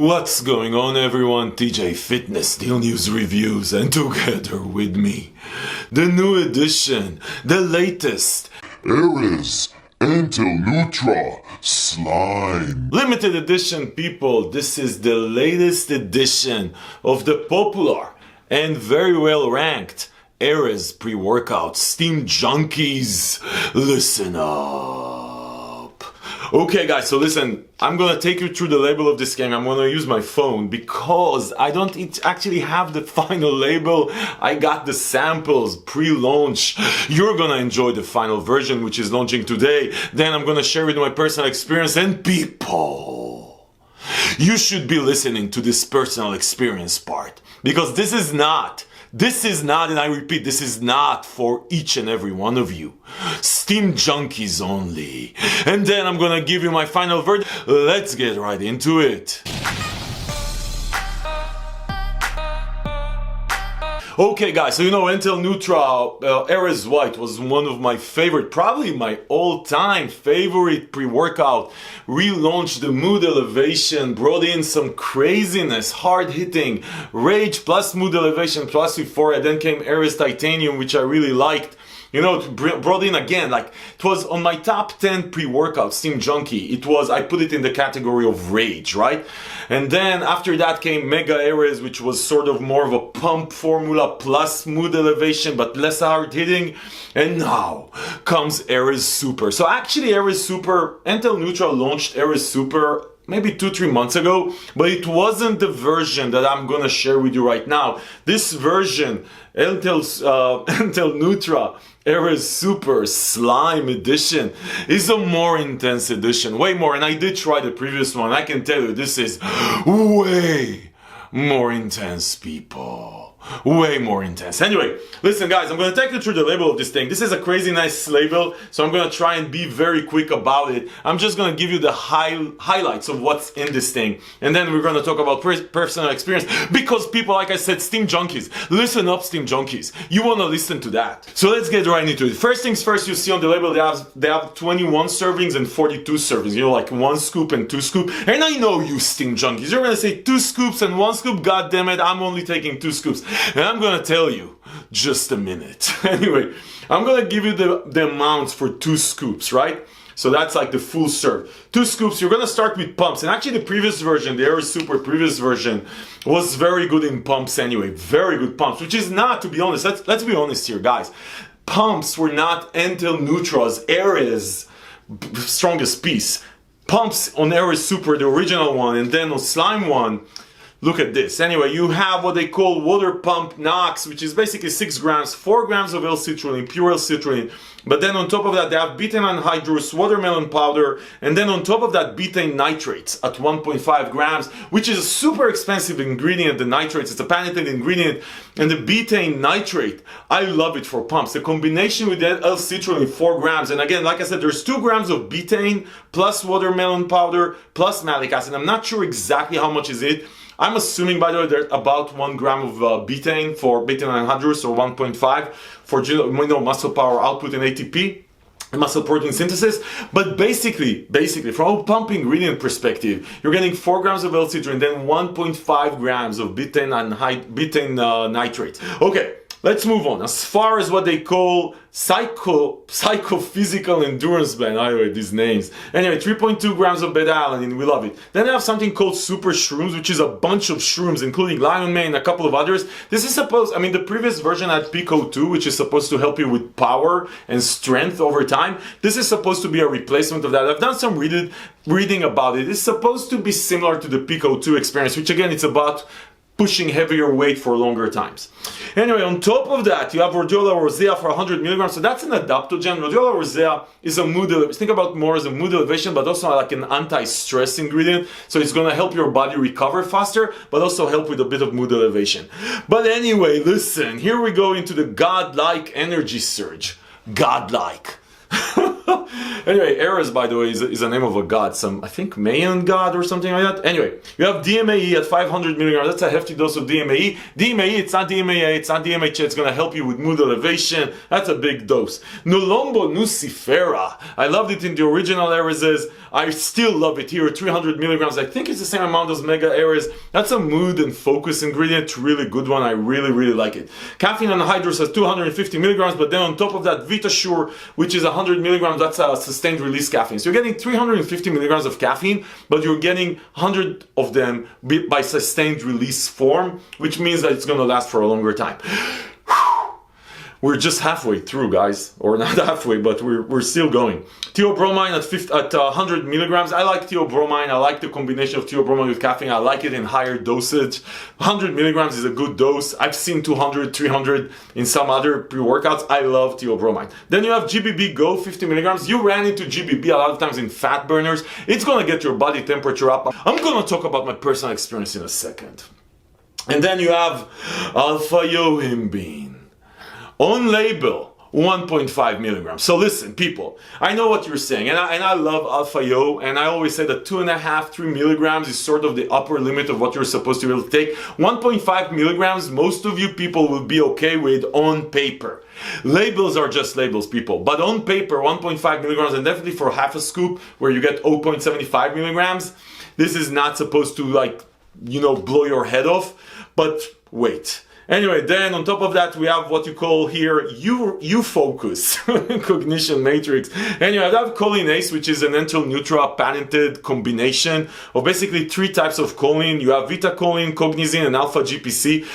What's going on, everyone? TJ Fitness Deal News Reviews, and together with me, the new edition, the latest AREZ NTel Nutra Slime. limited edition, people. This is the latest edition of the popular and very well ranked AREZ pre-workout Steam Junkies. Listen up. Okay guys, so listen, I'm gonna take you through the label of this game. I'm gonna use my phone because I don't actually have the final label. I got the samples pre-launch. You're gonna enjoy the final version, which is launching today. Then I'm gonna share with you my personal experience, and people, you should be listening to this personal experience part, because this is not, and I repeat, this is not for each and every one of you. Steam Junkies only. And then I'm gonna give you my final verdict. Let's get right into it. Okay guys, so you know NTel Nutra AREZ White was one of my favorite, probably my all-time favorite pre-workout. Relaunched the mood elevation, brought in some craziness, hard-hitting, rage plus mood elevation plus euphoria. Then came AREZ Titanium, which I really liked. You know, it brought in again, like, it was on my top 10 pre-workout Steam Junkie. It was, I put it in the category of rage, right? And then after that came Mega AREZ, which was sort of more of a pump formula plus mood elevation, but less hard hitting. And now comes AREZ Super. So actually AREZ Super, NTel Nutra launched AREZ Super maybe 2-3 months ago, but it wasn't the version that I'm gonna share with you right now. This version, NTel Nutra AREZ Super Slime Edition, is a more intense edition, way more, and I did try the previous one. I can tell you this is way more intense, people. Way more intense. Anyway, listen guys, I'm going to take you through the label of this thing. This is a crazy nice label, so I'm going to try and be very quick about it. I'm just going to give you the highlights of what's in this thing, and then we're going to talk about personal experience, because people, like I said, Steam Junkies, listen up, Steam Junkies, you want to listen to that. So let's get right into it. First things first, you see on the label they have 21 servings and 42 servings, you know, like 1 scoop and 2 scoop. And I know you Steam Junkies, you're going to say 2 scoops and 1 scoop. God damn it, I'm only taking 2 scoops. And I'm gonna tell you, just a minute. Anyway, I'm gonna give you the amounts for 2 scoops, right? So that's like the full serve. 2 scoops, you're gonna start with pumps. And actually the previous version, the AREZ Super previous version, was very good in pumps anyway. Very good pumps, which is not, to be honest, let's be honest here, guys. Pumps were not NTel Nutra's AREZ strongest piece. Pumps on AREZ Super, the original one, and then on Slime one, look at this. Anyway, you have what they call water pump Nox, which is basically 6 grams, 4 grams of L-citrulline, pure L-citrulline. But then on top of that, they have betaine anhydrous, watermelon powder, and then on top of that, betaine nitrates at 1.5 grams, which is a super expensive ingredient, the nitrates. It's a patented ingredient. And the betaine nitrate, I love it for pumps. The combination with the L-citrulline, 4 grams. And again, like I said, there's 2 grams of betaine plus watermelon powder plus malic acid. I'm not sure exactly how much is it. I'm assuming, by the way, there's about 1 gram of betaine for betaine anhydrous, or 1.5 for muscle power output and ATP, muscle protein synthesis. But basically, from a pump ingredient perspective, you're getting 4 grams of L-citrulline, then 1.5 grams of betaine nitrate. Okay. Let's move on. As far as what they call psychophysical endurance band, anyway, these names. Anyway, 3.2 grams of beta-alanine, we love it. Then they have something called super shrooms, which is a bunch of shrooms, including lion mane and a couple of others. This is supposed, the previous version had Pico 2, which is supposed to help you with power and strength over time. This is supposed to be a replacement of that. I've done some reading about it. It's supposed to be similar to the Pico 2 experience, which again, it's about pushing heavier weight for longer times. Anyway, on top of that, you have rhodiola rosea for 100 milligrams. So that's an adaptogen. Rhodiola rosea is a mood elevation. Think about more as a mood elevation, but also like an anti-stress ingredient. So it's going to help your body recover faster, but also help with a bit of mood elevation. But anyway, listen, here we go into the godlike energy surge. Godlike. Anyway, Eris, by the way, is a name of a god, some, I think, Mayan god or something like that. Anyway, you have DMAE at 500 milligrams. That's a hefty dose of DMAE. DMAE, it's not DMAA, it's not DMHA. It's going to help you with mood elevation. That's a big dose. Nulombo nucifera. I loved it in the original AREZs. I still love it here, 300 milligrams. I think it's the same amount as Mega AREZ. That's a mood and focus ingredient, really good one. I really, really like it. Caffeine anhydrous has 250 milligrams, but then on top of that, VitaSure, which is 100 milligrams, that's a sustained release caffeine. So you're getting 350 milligrams of caffeine, but you're getting 100 of them by sustained release form, which means that it's going to last for a longer time. We're just halfway through, guys, or not halfway, but we're still going. Theobromine at 100 milligrams. I like theobromine. I like the combination of theobromine with caffeine. I like it in higher dosage. 100 milligrams is a good dose. I've seen 200, 300 in some other pre-workouts. I love theobromine. Then you have GBB Go, 50 milligrams. You ran into GBB a lot of times in fat burners. It's going to get your body temperature up. I'm going to talk about my personal experience in a second. And then you have alpha-yohimbine. On label, 1.5 milligrams. So listen, people, I know what you're saying, and I love Alpha-Yo, and I always say that 2.5, 3 milligrams is sort of the upper limit of what you're supposed to be able to take. 1.5 milligrams, most of you people will be okay with on paper. Labels are just labels, people, but on paper, 1.5 milligrams, and definitely for half a scoop where you get 0.75 milligrams, this is not supposed to, like, you know, blow your head off, but wait. Anyway, then on top of that, we have what you call here U-Focus, cognition matrix. Anyway, I have cholinase, which is an NTel Nutra patented combination of basically 3 types of choline. You have vitacholine, cognizin, and alpha-GPC.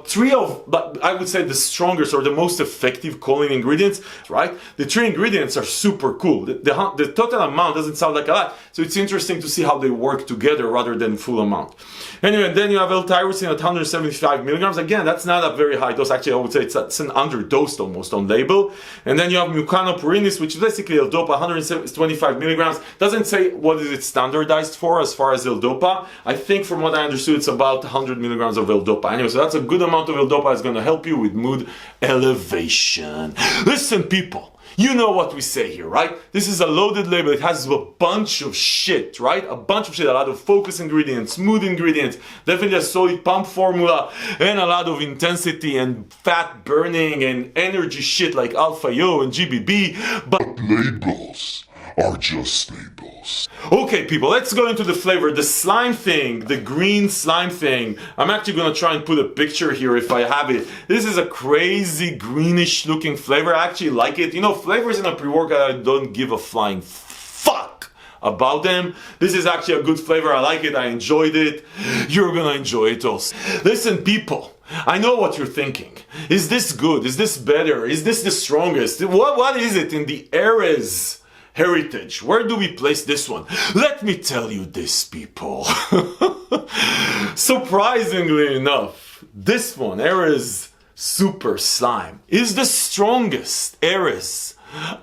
Three of, I would say, the strongest or the most effective choline ingredients, right? The 3 ingredients are super cool. The total amount doesn't sound like a lot, so it's interesting to see how they work together rather than full amount. Anyway, then you have L-tyrosine at 175 milligrams. Again, that's not a very high dose. Actually, I would say it's an underdosed almost on label. And then you have mucopurines, which is basically L-Dopa, 125 milligrams. Doesn't say what is it standardized for as far as L-Dopa. I think from what I understood, it's about 100 milligrams of L-Dopa. Anyway, so that's a good amount of L-Dopa. It's going to help you with mood elevation. Listen, people. You know what we say here, right? This is a loaded label. It has a bunch of shit, right? A bunch of shit, a lot of focus ingredients, mood ingredients, definitely a solid pump formula, and a lot of intensity and fat burning and energy shit like Alpha-Yo and GBB, but labels are just labels. Okay, people, let's go into the flavor. The slime thing, the green slime thing. I'm actually going to try and put a picture here if I have it. This is a crazy greenish looking flavor. I actually like it. You know, flavors in a pre-workout, I don't give a flying fuck about them. This is actually a good flavor. I like it. I enjoyed it. You're going to enjoy it also. Listen, people. I know what you're thinking. Is this good? Is this better? Is this the strongest? What is it in the AREZ heritage? Where do we place this one? Let me tell you this, people. Surprisingly enough, this one, AREZ Super Slime, is the strongest AREZ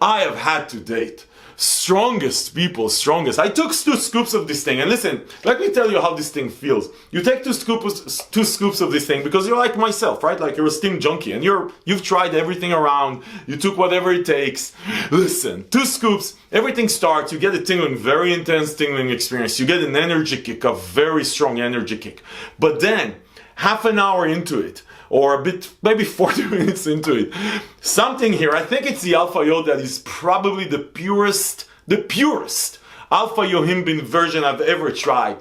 I have had to date. Strongest, people, strongest. I took 2 scoops of this thing, and listen, let me tell you how this thing feels. You take 2 scoops of this thing because you're like myself, right? Like you're a steam junkie, and you've tried everything around. You took whatever it takes. Listen, 2 scoops, everything starts. You get a tingling, very intense tingling experience. You get an energy kick, a very strong energy kick. But then, half an hour into it, or a bit, maybe 40 minutes into it, something here, I think it's the Alpha-Yo that is probably the purest Alpha-Yohimbine version I've ever tried.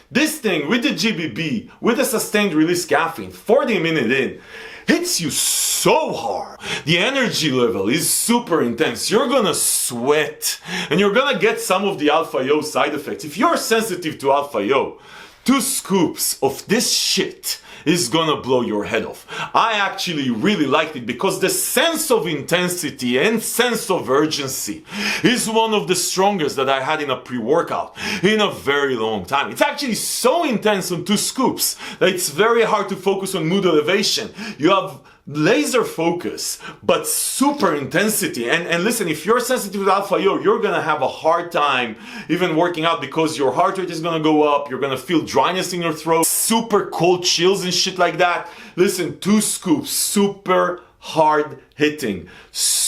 This thing, with the GBB, with the sustained release caffeine, 40 minutes in, hits you so hard. The energy level is super intense. You're gonna sweat, and you're gonna get some of the Alpha-Yo side effects. If you're sensitive to Alpha-Yo, 2 scoops of this shit is gonna blow your head off. I actually really liked it because the sense of intensity and sense of urgency is one of the strongest that I had in a pre-workout in a very long time. It's actually so intense on 2 scoops that it's very hard to focus on mood elevation. You have laser focus, but super intensity. And listen, if you're sensitive to Alpha-Yo, you're gonna have a hard time even working out because your heart rate is gonna go up, you're gonna feel dryness in your throat, super cold chills and shit like that. Listen, 2 scoops, super hard hitting,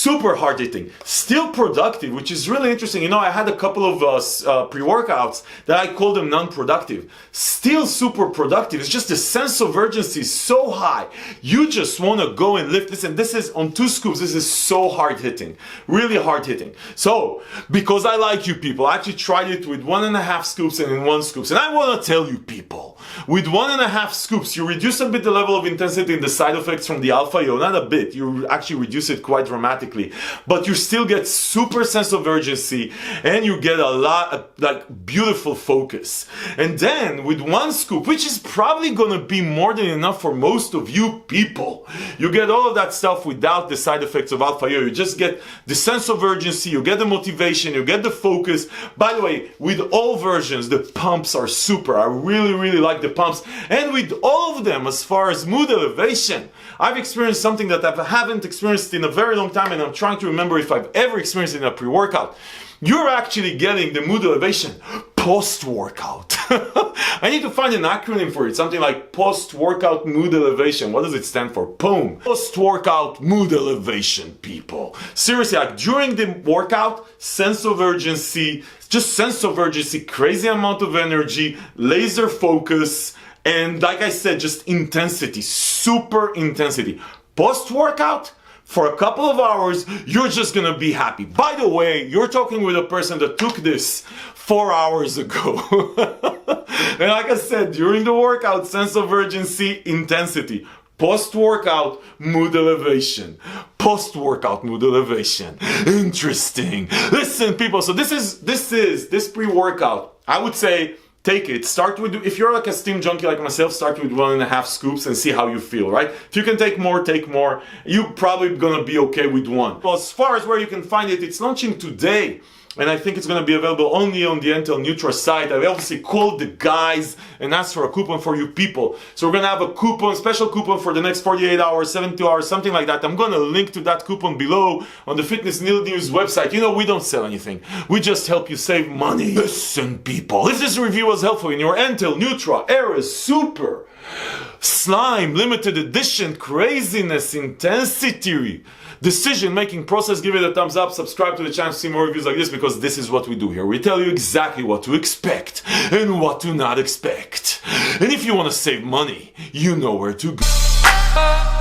super hard hitting, still productive, which is really interesting. You know, I had a couple of pre-workouts that I call them non-productive, still super productive. It's just the sense of urgency is so high. You just want to go and lift this, and this is on 2 scoops. This is so hard hitting, really hard hitting. So because I like you people, I actually tried it with 1.5 scoops and in 1 scoops, and I want to tell you people, with 1.5 scoops, you reduce a bit the level of intensity and the side effects from the alpha yo, not a bit, you actually reduce it quite dramatically, but you still get super sense of urgency and you get a lot, like beautiful focus. And then with 1 scoop, which is probably gonna be more than enough for most of you people, you get all of that stuff without the side effects of alpha yo. You just get the sense of urgency, you get the motivation, you get the focus. By the way, with all versions, the pumps are super. I really like the pumps. And with all of them, as far as mood elevation, I've experienced something that I haven't experienced in a very long time, and I'm trying to remember if I've ever experienced it in a pre-workout. You're actually getting the mood elevation post-workout. I need to find an acronym for it, something like post-workout mood elevation. What does it stand for? POM. Post-workout mood elevation, people. Seriously, like during the workout, sense of urgency, just sense of urgency, crazy amount of energy, laser focus, and like I said, just intensity, super intensity. Post-workout, for a couple of hours, you're just gonna be happy. By the way, you're talking with a person that took this 4 hours ago. And like I said, during the workout, sense of urgency, intensity. Post-workout, mood elevation. Post-workout mood elevation. Interesting. Listen, people, so this pre-workout, I would say, take it. Start with, if you're like a steam junkie like myself, start with 1.5 scoops and see how you feel, right? If you can take more, take more. You're probably gonna be okay with 1. Well, as far as where you can find it, it's launching today. And I think it's going to be available only on the NTel Nutra site. I obviously called the guys and asked for a coupon for you people. So we're going to have a coupon, special coupon for the next 48 hours, 72 hours, something like that. I'm going to link to that coupon below on the Fitness News website. You know, we don't sell anything. We just help you save money. Listen, people, if this review was helpful in your NTel Nutra AREZ Super Slime limited edition craziness intensity decision-making process, give it a thumbs up, subscribe to the channel to see more reviews like this, because this is what we do here. We tell you exactly what to expect and what to not expect. And if you want to save money, you know where to go.